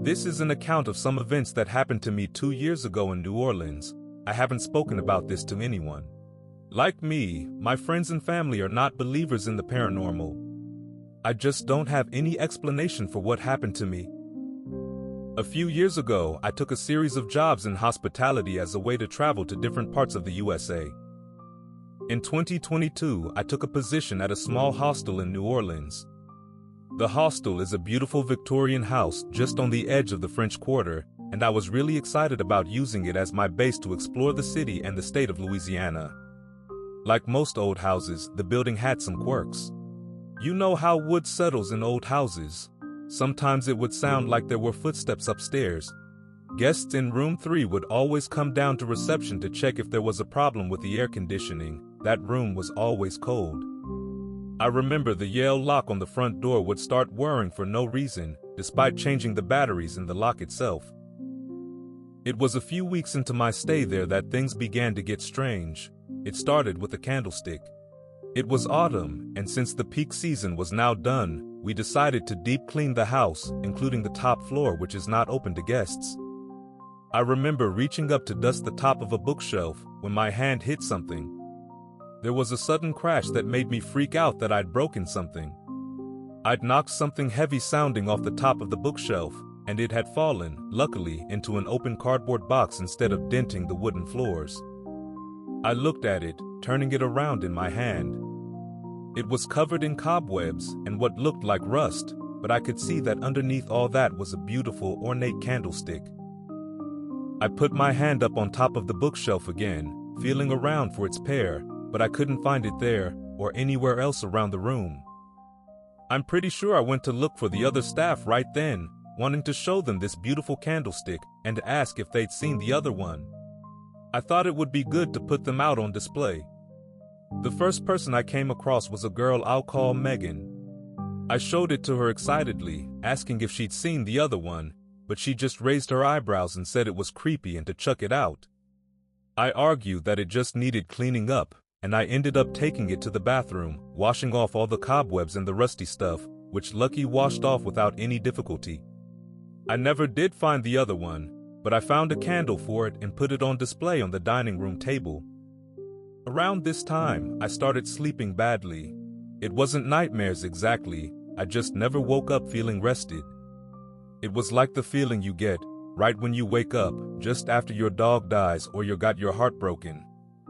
This is an account of some events that happened to me 2 years ago in New Orleans. I haven't spoken about this to anyone. Like me, my friends and family are not believers in the paranormal. I just don't have any explanation for what happened to me. A few years ago, I took a series of jobs in hospitality as a way to travel to different parts of the USA. In 2022, I took a position at a small hostel in New Orleans. The hostel is a beautiful Victorian house just on the edge of the French Quarter, and I was really excited about using it as my base to explore the city and the state of Louisiana. Like most old houses, the building had some quirks. You know how wood settles in old houses. Sometimes it would sound like there were footsteps upstairs. Guests in room 3 would always come down to reception to check if there was a problem with the air conditioning. That room was always cold. I remember the Yale lock on the front door would start whirring for no reason, despite changing the batteries in the lock itself. It was a few weeks into my stay there that things began to get strange. It started with a candlestick. It was autumn, and since the peak season was now done, we decided to deep clean the house, including the top floor, which is not open to guests. I remember reaching up to dust the top of a bookshelf when my hand hit something. There was a sudden crash that made me freak out that I'd broken something. I'd knocked something heavy sounding off the top of the bookshelf, and it had fallen, luckily, into an open cardboard box instead of denting the wooden floors. I looked at it, turning it around in my hand. It was covered in cobwebs and what looked like rust, but I could see that underneath all that was a beautiful, ornate candlestick. I put my hand up on top of the bookshelf again, feeling around for its pair, but I couldn't find it there or anywhere else around the room. I'm pretty sure I went to look for the other staff right then, wanting to show them this beautiful candlestick and to ask if they'd seen the other one. I thought it would be good to put them out on display. The first person I came across was a girl I'll call Megan. I showed it to her excitedly, asking if she'd seen the other one, but she just raised her eyebrows and said it was creepy and to chuck it out. I argued that it just needed cleaning up, and I ended up taking it to the bathroom, washing off all the cobwebs and the rusty stuff, which Lucky washed off without any difficulty. I never did find the other one, but I found a candle for it and put it on display on the dining room table. Around this time, I started sleeping badly. It wasn't nightmares exactly, I just never woke up feeling rested. It was like the feeling you get right when you wake up, just after your dog dies or you got your heart broken.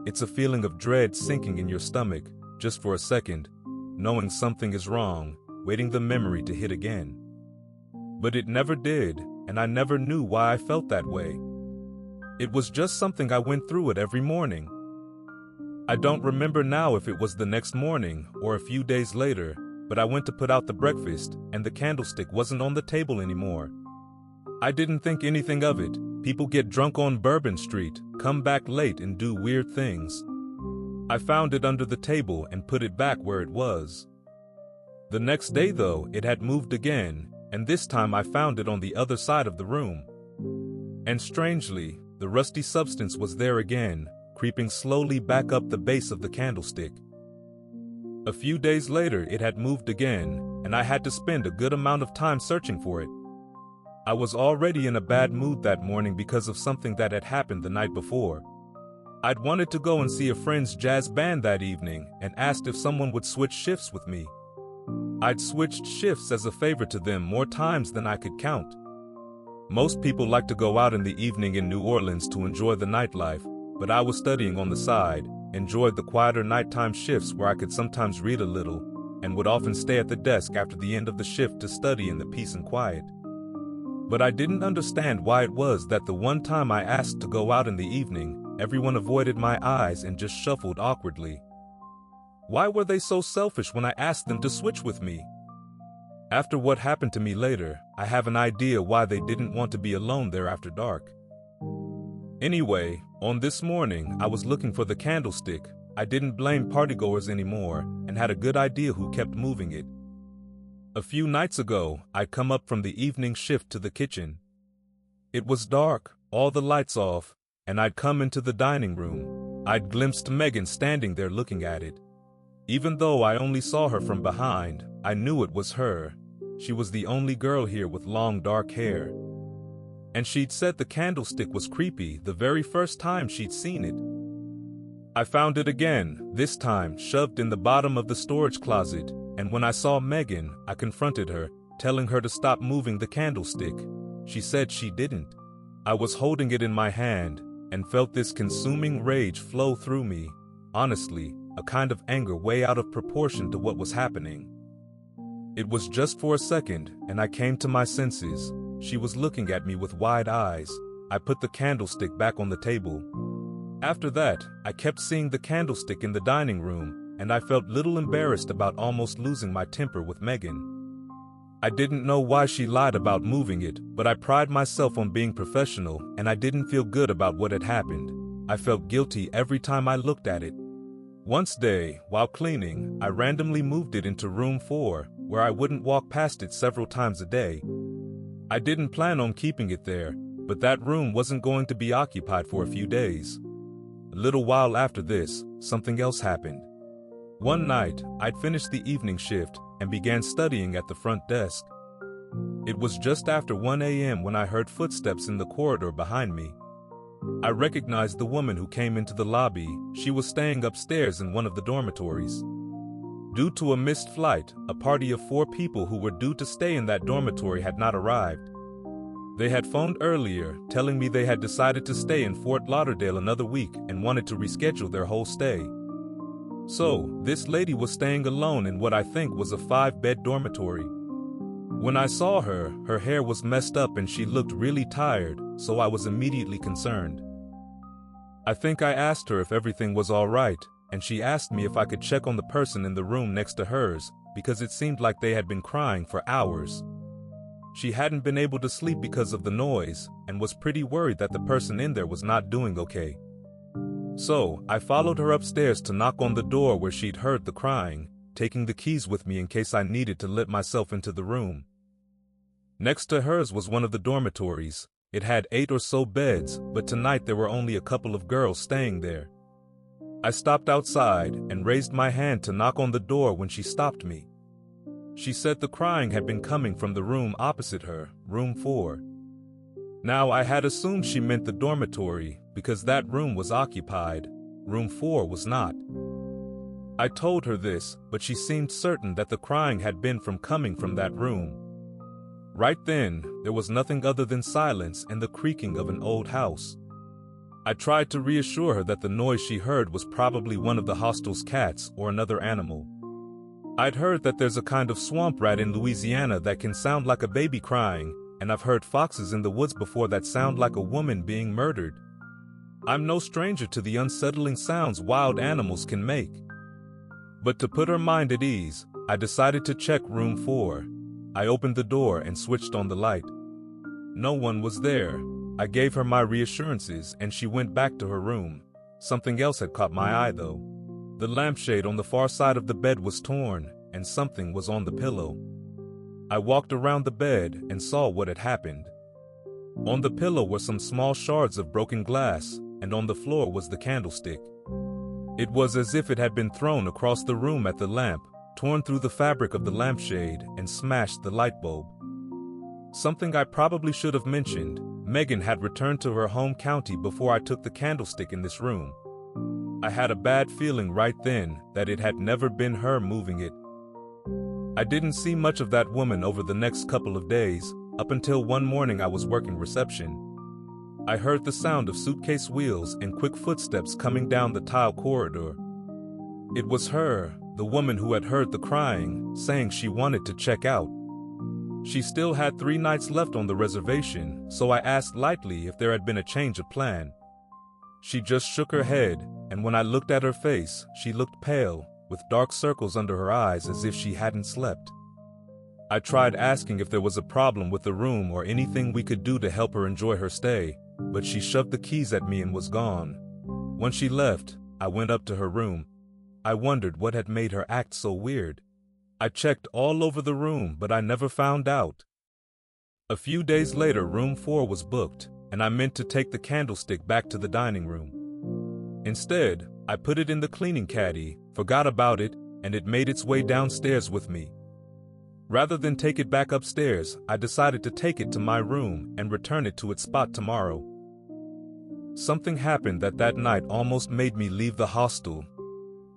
It's a feeling of dread sinking in your stomach, just for a second, knowing something is wrong, waiting the memory to hit again. But it never did, and I never knew why I felt that way. It was just something I went through it every morning. I don't remember now if it was the next morning or a few days later, but I went to put out the breakfast, and the candlestick wasn't on the table anymore. I didn't think anything of it. People get drunk on Bourbon Street, come back late and do weird things. I found it under the table and put it back where it was. The next day though, it had moved again, and this time I found it on the other side of the room. And strangely, the rusty substance was there again, creeping slowly back up the base of the candlestick. A few days later it had moved again, and I had to spend a good amount of time searching for it. I was already in a bad mood that morning because of something that had happened the night before. I'd wanted to go and see a friend's jazz band that evening and asked if someone would switch shifts with me. I'd switched shifts as a favor to them more times than I could count. Most people like to go out in the evening in New Orleans to enjoy the nightlife, but I was studying on the side, enjoyed the quieter nighttime shifts where I could sometimes read a little, and would often stay at the desk after the end of the shift to study in the peace and quiet. But I didn't understand why it was that the one time I asked to go out in the evening, everyone avoided my eyes and just shuffled awkwardly. Why were they so selfish when I asked them to switch with me? After what happened to me later, I have an idea why they didn't want to be alone there after dark. Anyway, on this morning, I was looking for the candlestick. I didn't blame partygoers anymore and had a good idea who kept moving it. A few nights ago, I'd come up from the evening shift to the kitchen. It was dark, all the lights off, and I'd come into the dining room. I'd glimpsed Megan standing there looking at it. Even though I only saw her from behind, I knew it was her. She was the only girl here with long dark hair. And she'd said the candlestick was creepy the very first time she'd seen it. I found it again, this time shoved in the bottom of the storage closet, and when I saw Megan, I confronted her, telling her to stop moving the candlestick. She said she didn't. I was holding it in my hand, and felt this consuming rage flow through me. Honestly, a kind of anger way out of proportion to what was happening. It was just for a second, and I came to my senses. She was looking at me with wide eyes. I put the candlestick back on the table. After that, I kept seeing the candlestick in the dining room, and I felt little embarrassed about almost losing my temper with Megan. I didn't know why she lied about moving it, but I pride myself on being professional, and I didn't feel good about what had happened. I felt guilty every time I looked at it. Once day, while cleaning, I randomly moved it into room 4, where I wouldn't walk past it several times a day. I didn't plan on keeping it there, but that room wasn't going to be occupied for a few days. A little while after this, something else happened. One night, I'd finished the evening shift and began studying at the front desk. It was just after 1 a.m. when I heard footsteps in the corridor behind me. I recognized the woman who came into the lobby. She was staying upstairs in one of the dormitories. Due to a missed flight, a party of 4 people who were due to stay in that dormitory had not arrived. They had phoned earlier, telling me they had decided to stay in Fort Lauderdale another week and wanted to reschedule their whole stay. So, this lady was staying alone in what I think was a 5-bed dormitory. When I saw her, her hair was messed up and she looked really tired, so I was immediately concerned. I think I asked her if everything was all right, and she asked me if I could check on the person in the room next to hers, because it seemed like they had been crying for hours. She hadn't been able to sleep because of the noise, and was pretty worried that the person in there was not doing okay. So, I followed her upstairs to knock on the door where she'd heard the crying, taking the keys with me in case I needed to let myself into the room. Next to hers was one of the dormitories. It had 8 or so beds, but tonight there were only a couple of girls staying there. I stopped outside and raised my hand to knock on the door when she stopped me. She said the crying had been coming from the room opposite her, room 4. Now, I had assumed she meant the dormitory because that room was occupied. Room 4 was not. I told her this, but she seemed certain that the crying had been coming from that room. Right then, there was nothing other than silence and the creaking of an old house. I tried to reassure her that the noise she heard was probably one of the hostel's cats or another animal. I'd heard that there's a kind of swamp rat in Louisiana that can sound like a baby crying, and I've heard foxes in the woods before that sound like a woman being murdered. I'm no stranger to the unsettling sounds wild animals can make. But to put her mind at ease, I decided to check room 4. I opened the door and switched on the light. No one was there. I gave her my reassurances and she went back to her room. Something else had caught my eye though. The lampshade on the far side of the bed was torn, and something was on the pillow. I walked around the bed and saw what had happened. On the pillow were some small shards of broken glass, and on the floor was the candlestick. It was as if it had been thrown across the room at the lamp, torn through the fabric of the lampshade, and smashed the light bulb. Something I probably should have mentioned, Megan had returned to her home county before I took the candlestick in this room. I had a bad feeling right then that it had never been her moving it. I didn't see much of that woman over the next couple of days, up until one morning I was working reception. I heard the sound of suitcase wheels and quick footsteps coming down the tile corridor. It was her, the woman who had heard the crying, saying she wanted to check out. She still had 3 nights left on the reservation, so I asked lightly if there had been a change of plan. She just shook her head, and when I looked at her face, she looked pale, with dark circles under her eyes as if she hadn't slept. I tried asking if there was a problem with the room or anything we could do to help her enjoy her stay, but she shoved the keys at me and was gone. When she left, I went up to her room. I wondered what had made her act so weird. I checked all over the room, but I never found out. A few days later, room 4 was booked, and I meant to take the candlestick back to the dining room. Instead, I put it in the cleaning caddy, forgot about it, and it made its way downstairs with me. Rather than take it back upstairs, I decided to take it to my room and return it to its spot tomorrow. Something happened that night almost made me leave the hostel.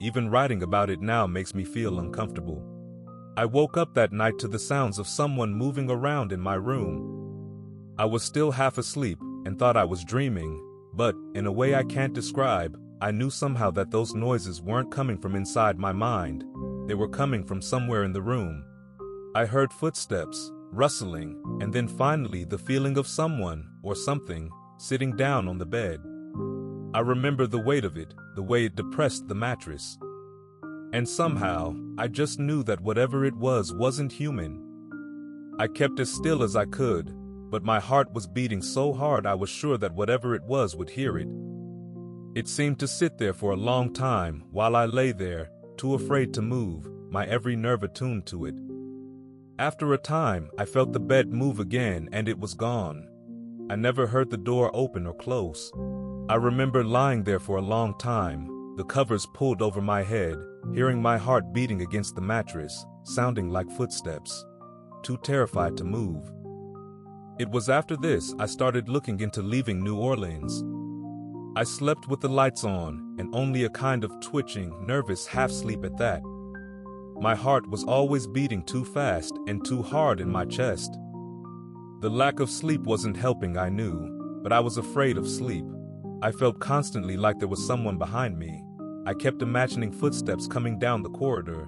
Even writing about it now makes me feel uncomfortable. I woke up that night to the sounds of someone moving around in my room. I was still half asleep and thought I was dreaming, but, in a way I can't describe, I knew somehow that those noises weren't coming from inside my mind. They were coming from somewhere in the room. I heard footsteps, rustling, and then finally the feeling of someone, or something, sitting down on the bed. I remember the weight of it, the way it depressed the mattress. And somehow, I just knew that whatever it was wasn't human. I kept as still as I could, but my heart was beating so hard I was sure that whatever it was would hear it. It seemed to sit there for a long time while I lay there, too afraid to move, my every nerve attuned to it. After a time, I felt the bed move again and it was gone. I never heard the door open or close. I remember lying there for a long time, the covers pulled over my head, hearing my heart beating against the mattress, sounding like footsteps. Too terrified to move. It was after this I started looking into leaving New Orleans. I slept with the lights on, and only a kind of twitching, nervous half-sleep at that. My heart was always beating too fast and too hard in my chest. The lack of sleep wasn't helping, I knew, but I was afraid of sleep. I felt constantly like there was someone behind me. I kept imagining footsteps coming down the corridor.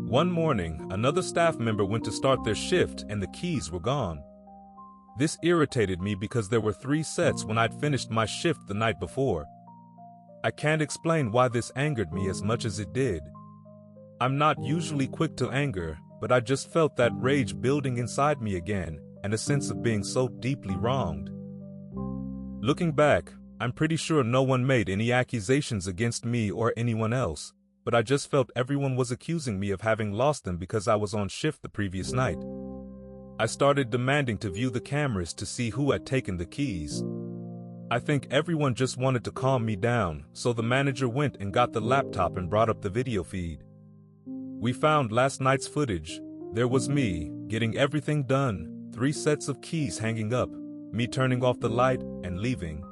One morning, another staff member went to start their shift and the keys were gone. This irritated me because there were 3 sets when I'd finished my shift the night before. I can't explain why this angered me as much as it did. I'm not usually quick to anger, but I just felt that rage building inside me again, and a sense of being so deeply wronged. Looking back, I'm pretty sure no one made any accusations against me or anyone else, but I just felt everyone was accusing me of having lost them because I was on shift the previous night. I started demanding to view the cameras to see who had taken the keys. I think everyone just wanted to calm me down, so the manager went and got the laptop and brought up the video feed. We found last night's footage. There was me, getting everything done, 3 sets of keys hanging up, me turning off the light and leaving.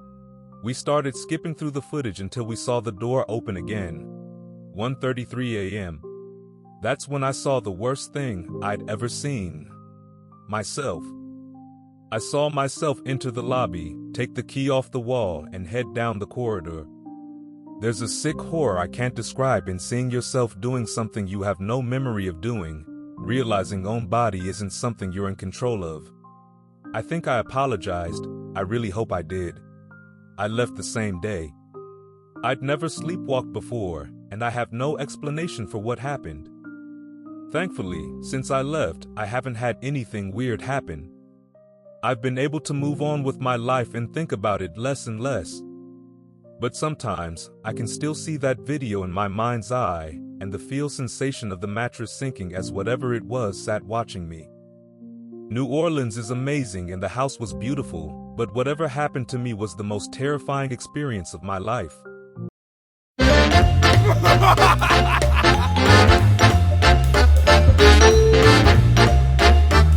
We started skipping through the footage until we saw the door open again. 1:33 a.m. That's when I saw the worst thing I'd ever seen. Myself. I saw myself enter the lobby, take the key off the wall, and head down the corridor. There's a sick horror I can't describe in seeing yourself doing something you have no memory of doing, realizing own body isn't something you're in control of. I think I apologized. I really hope I did. I left the same day. I'd never sleepwalked before, and I have no explanation for what happened. Thankfully, since I left, I haven't had anything weird happen. I've been able to move on with my life and think about it less and less. But sometimes, I can still see that video in my mind's eye, and the feel sensation of the mattress sinking as whatever it was sat watching me. New Orleans is amazing and the house was beautiful, but whatever happened to me was the most terrifying experience of my life.